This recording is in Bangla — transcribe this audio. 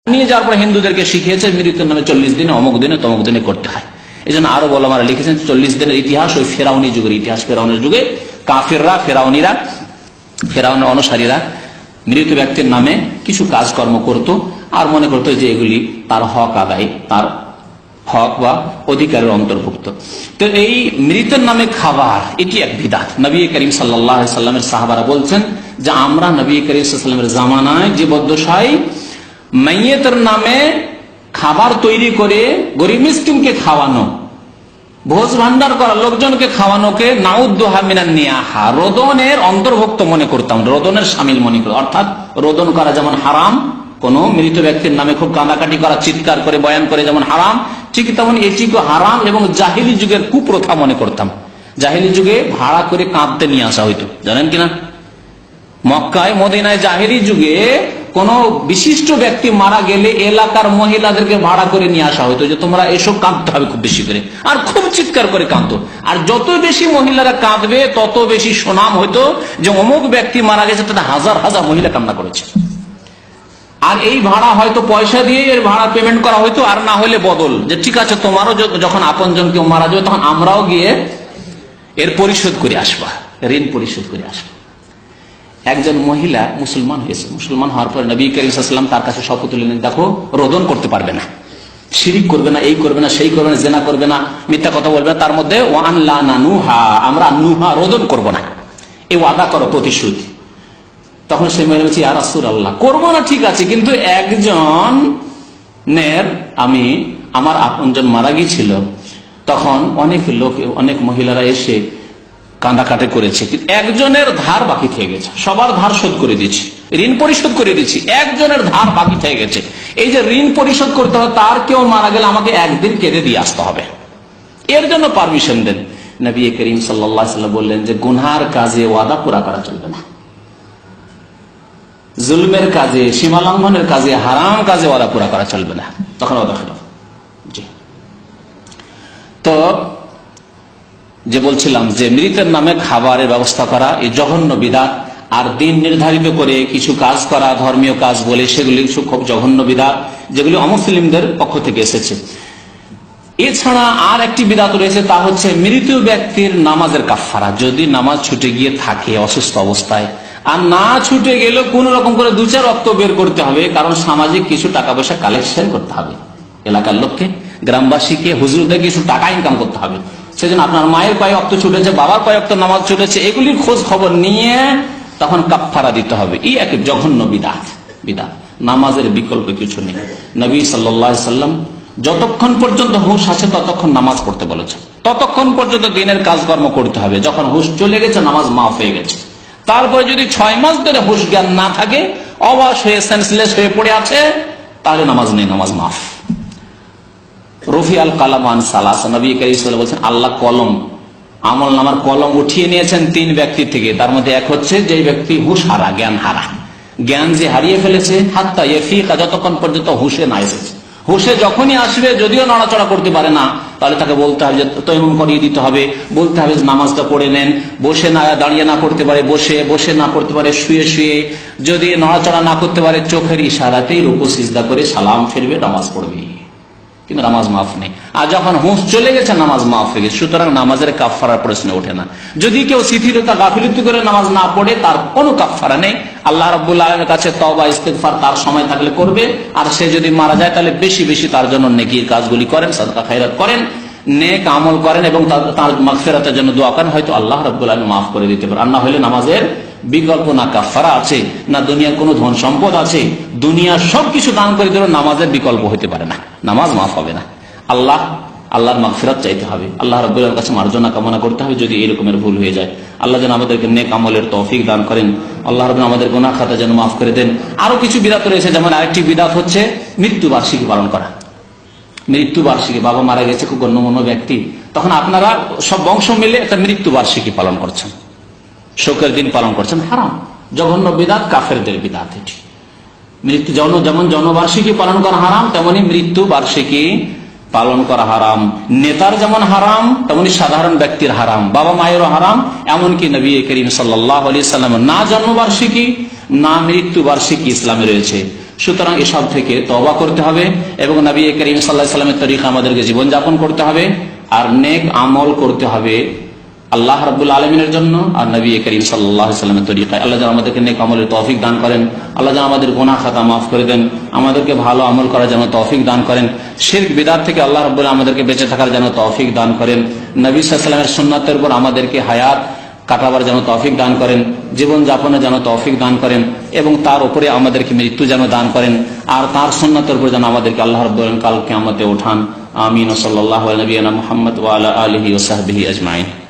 নিয়ে যাওয়ার পরে হিন্দুদেরকে শিখিয়েছে মৃত্যুর নামে 40 দিনে অমুক দিনে তমুক দিনে করতে হয়। এই জন্য আরো ওলামারা লিখেছেন 40 দিনের ইতিহাস ওই ফেরাউনি যুগের ইতিহাস। ফেরাউনের যুগে কাফিররা, ফেরাউনের অনুসারীরা মৃত ব্যক্তির নামে কিছু কাজকর্ম করত আর মনে করতো যে এগুলি তার হক আদায়, তার হক বা অধিকারের অন্তর্ভুক্ত। তো এই মৃতের নামে খাবার এটি এক বিদআত। নবী করিম সাল্লাল্লাহু আলাইহি সাল্লামের সাহাবারা বলছেন যে আমরা নবী করিম সাল্লাল্লাহু আলাইহি সাল্লামের জামানায় জীবদ্দশায় মাইয়েতের নামে খাবার তৈরি করে গরিব মিসকিনকে খাওয়ানো, ভোজ ভান্ডার করা, লোকজনকে খাওয়ানোকে নাউদ্দুহা মিনান নিয়াহা, রোদনের অন্তর্ভুক্ত মনে করতাম, রোদনের শামিল মনে করতাম। অর্থাৎ রোদন করা যেমন হারাম, কোন মৃত ব্যক্তির নামে খুব কাঁদাকাটি করা, চিৎকার করে বয়ান করে যেমন হারাম, ঠিক তেমন এটিকে হারাম এবং জাহিলি যুগের কুপ্রথা মনে করতাম। জাহিলি যুগে ভাড়া করে কাঁদতে নিয়ে আসা হইতো, জানেন কিনা? মক্কায় মদিনায় জাহিলি যুগে কোন বিশিষ্ট ব্যক্তি মারা গেলে এলাকার মহিলাদেরকে ভাড়া করে নিয়ে আসা হইতো যে তোমরা এসব কাঁদতে হবে খুব বেশি করে, আর খুব চিৎকার করে কাঁদতো। আর যত বেশি মহিলারা কাঁদবে তত বেশি সুনাম হইতো যে অমুক ব্যক্তি মারা গেছে, তাতে হাজার হাজার মহিলা কান্না করেছে। আর এই ভাড়া হয়তো পয়সা দিয়ে এর ভাড়া পেমেন্ট করা হইতো, আর না হলে বদল, যে ঠিক আছে তোমারও যখন আপনজন কেউ মারা যাবে তখন আমরাও গিয়ে এর পরিশোধ করে আসবা, ঋণ পরিশোধ করে আসবা। একজন মহিলা মুসলমান হয়েছে, মুসলমান হওয়ার পর নবী করিম সাল্লাল্লাহু আলাইহি ওয়াসাল্লাম তার কাছে শপথ নিলেন, দেখো রোদন করতে পারবে না, শিরিক করবে না, এই করবে না, সেই করবে না, জেনা করবে না, মিথ্যা কথা বলবে না, তার মধ্যে ওয়ান লা নানুহা, আমরা নুহা রোদন করব না, এই ওয়াদা করো, প্রতিশ্রুতি। তখন সে মহিলা বলছে ইয়া রাসূলুল্লাহ, করবো না ঠিক আছে, কিন্তু একজনের আমার আপনজন মারা গিয়েছিল, তখন অনেক মহিলারা এসে কাঁদাকাটি করেছে, কিন্তু একজনের ধার বাকি থেকে গেছে, সবার ধার শোধ করে দিচ্ছি, ঋণ পরিশোধ করে দিচ্ছি, একজনের ধার বাকি থেকে গেছে, এই যে ঋণ পরিশোধ করতে হবে, তার কেউ মারা গেলে আমাকে একদিন কেঁদে দিয়ে আসতে হবে, এর জন্য পারমিশন দেন। নবী করিম সাল্লাল্লাহু আলাইহি ওয়াসাল্লাম বললেন যে গুনহার কাজে ওয়াদা পুরা করা চলবে না, জুলমের কাজে, সীমা লঙ্ঘনের কাজে, হারাম কাজে ওয়াদা পুরা করা চলবে না, তখন ওয়াদা খেলাফ। তো যে বলছিলাম যে মৃতের নামে খাবারের ব্যবস্থা করা এই জঘন্য বিদআত, আর দিন নির্ধারিত করে কিছু কাজ করা ধর্মীয় কাজ বলে সেগুলি খুব জঘন্য বিদআত, যেগুলি অমুসলিমদের পক্ষ থেকে এসেছে। এছাড়া আর একটি বিদআত রয়েছে, তা হচ্ছে মৃত ব্যক্তির নামাজের কাফারা। যদি নামাজ ছুটে গিয়ে থাকে অসুস্থ অবস্থায়, আর না ছুটে গেলেও কোন রকম করে 2-4 রক্ত বের করতে হবে, কারণ সামাজিক কিছু টাকা পয়সা কালেকশন করতে হবে, এলাকার লোককে, গ্রামবাসীকে, হুজুরদের কিছু টাকা ইনকাম করতে হবে। সেজন্য আপনার মায়ের কয়েক অক্ত ছুটেছে, বাবার কয়েক অক্ত নামাজ ছুটেছে, এগুলির খোঁজ খবর নিয়ে তখন কাফারা দিতে হবে। এই এক জঘন্য বিদআত। নামাজের বিকল্প কিছু নেই। নবী সাল্লাল্লাহু আলাইহি সাল্লাম যতক্ষণ পর্যন্ত হুঁশ আছে ততক্ষণ নামাজ পড়তে বলেছে, ততক্ষণ পর্যন্ত দিনের কাজকর্ম করতে হবে। যখন হুঁশ চলে গেছে, নামাজ মাফ হয়ে গেছে। তারপরে যদি 6 মাস ধরে হুঁশ জ্ঞান না থাকে, অবশ হয়ে সেন্সলেস হয়ে পড়ে আছে, তাহলে নামাজ নেই, নামাজ মাফ। রফি আল কালাম আন সালাসা, নবী করিম সাল্লাল্লাহু আলাইহি ওয়াসাল্লাম বলেছেন আল্লাহ কলম, আমল নামার কলম উঠিয়ে নিয়েছেন 3 ব্যক্তি থেকে। তার মধ্যে এক হচ্ছে যে ব্যক্তি হুঁশ হারা, জ্ঞান হারা, জ্ঞান যে হারিয়ে ফেলেছে, হাত্তা ইয়াফিকা, যতক্ষণ পর্যন্ত হুঁশে না এসেছে। হুঁশে যখনই আসবে, যদিও নড়াচড়া করতে পারে না, তাহলে তাকে বলতে হবে যে তায়াম্মুম করিয়ে দিতে হবে, বলতে হবে নামাজটা পড়ে নেন, বসে না, দাঁড়িয়ে না পড়তে পারে বসে, বসে না পড়তে পারে শুয়ে শুয়ে, যদি নড়াচড়া না করতে পারে চোখের ইশারাতেই রুকু সিজদা করে সালাম ফিরবে, নামাজ পড়বে, কিন্তু নামাজ মাফ নেই। আর যখন হুঁশ চলে গেছে, নামাজ মাফ হয়ে গেছে। সুতরাং নামাজের কাফারার প্রশ্ন ওঠে না। যদি কেউ শিথিলতা গাফিলতি করে নামাজ না পড়ে, তার কোনো কাফারা নেই। আল্লাহ রাব্বুল আলামিনের কাছে তওবা ইস্তিগফার তার সময় থাকলে করবে, আর সে যদি মারা যায় তাহলে বেশি বেশি তার জন্য নেকির কাজগুলি করেন, সাদকা খায়রাত করেন, নেক আমল করেন এবং তার মাগফিরাতের জন্য দোয়া করেন, হয়তো আল্লাহ রাব্বুল আলামিন মাফ করে দিতে পারে। আর না হলে নামাজের বিকল্প না কাফারা আছে, না দুনিয়ার কোনো ধন সম্পদ আছে, দুনিয়ার সবকিছু দান করে দিলেও নামাজের বিকল্প হতে পারে না, নামাজ মাফ হবে না। আল্লাহর মাগফিরাত চাইতে হবে, আল্লাহ রাব্বুল আলামিনের কাছে মার্জনা কামনা করতে হবে যদি এরকমের ভুল হয়ে যায়। আল্লাহ যেন আমাদেরকে নেক আমলের তৌফিক দান করেন, আল্লাহ রাব্বুল আমাদের গুনাহ খাতা যেন মাফ করে দেন। আরো কিছু বিদআত রয়েছে, যেমন আরেকটি বিদআত হচ্ছে মৃত্যু বার্ষিকী পালন করা। মৃত্যু বার্ষিকী, বাবা মারা গেছে, খুব গণ্যমান্য ব্যক্তি, তখন আপনারা সব বংশ মিলে একটা মৃত্যু বার্ষিকী পালন করছেন, শোকের দিন পালন করছেন, হারাম, জঘন্য বিদআত, কাফেরদের বিদআত। এটি মৃত্যু যেমন জন্মবার্ষিকী পালন করা হারাম, তেমনি মৃত্যু বার্ষিকী পালন করা হারাম। নেতার যেমন হারাম, তেমনি সাধারণ ব্যক্তির হারাম, বাবা মায়েরও হারাম। এমনকি নবী করিম সাল্লাল্লাহু আলাইহি সাল্লাম না জন্মবার্ষিকী না মৃত্যু বার্ষিকী ইসলামে রয়েছে। সুতরাং এসব থেকে তওবা করতে হবে এবং নবী করিম সাল্লাল্লাহু আলাইহি ওয়াসাল্লামের তরিকা আমাদেরকে জীবনযাপন করতে হবে আর নেক আমল করতে হবে আল্লাহ রাব্বুল আলামিনের জন্য আর নবী করিম সাল্লাল্লাহু আলাইহি ওয়াসাল্লামের তরিকায়। আল্লাহ যেন আমাদেরকে নেক আমলের তৌফিক দান করেন, আল্লাহ যেন আমাদের গুনাহ খাতা মাফ করে দেন, আমাদেরকে ভালো আমল করার জন্য তৌফিক দান করেন, শিরক বিদআত থেকে আল্লাহ রাব্বুল আমাদেরকে বেঁচে থাকার জন্য তৌফিক দান করেন, নবী সাল্লাল্লাহু আলাইহি ওয়াসাল্লামের সুন্নাতের উপর আমাদেরকে হায়াত কাটাবার যেন তৌফিক দান করেন, জীবন যাপনের যেন তৌফিক দান করেন এবং তার উপরে আমাদেরকে মৃত্যু যেন দান করেন আর তার সুন্নাতের উপর যেন আমাদেরকে আল্লাহ রাব্বুল আলামিন কাল কিয়ামতে ওঠান। আমিন। সাল্লাল্লাহু আলা নবিয়িনা মুহাম্মদ ওয়া আলা আলিহি ওয়া সাহবিহি আজমাইন।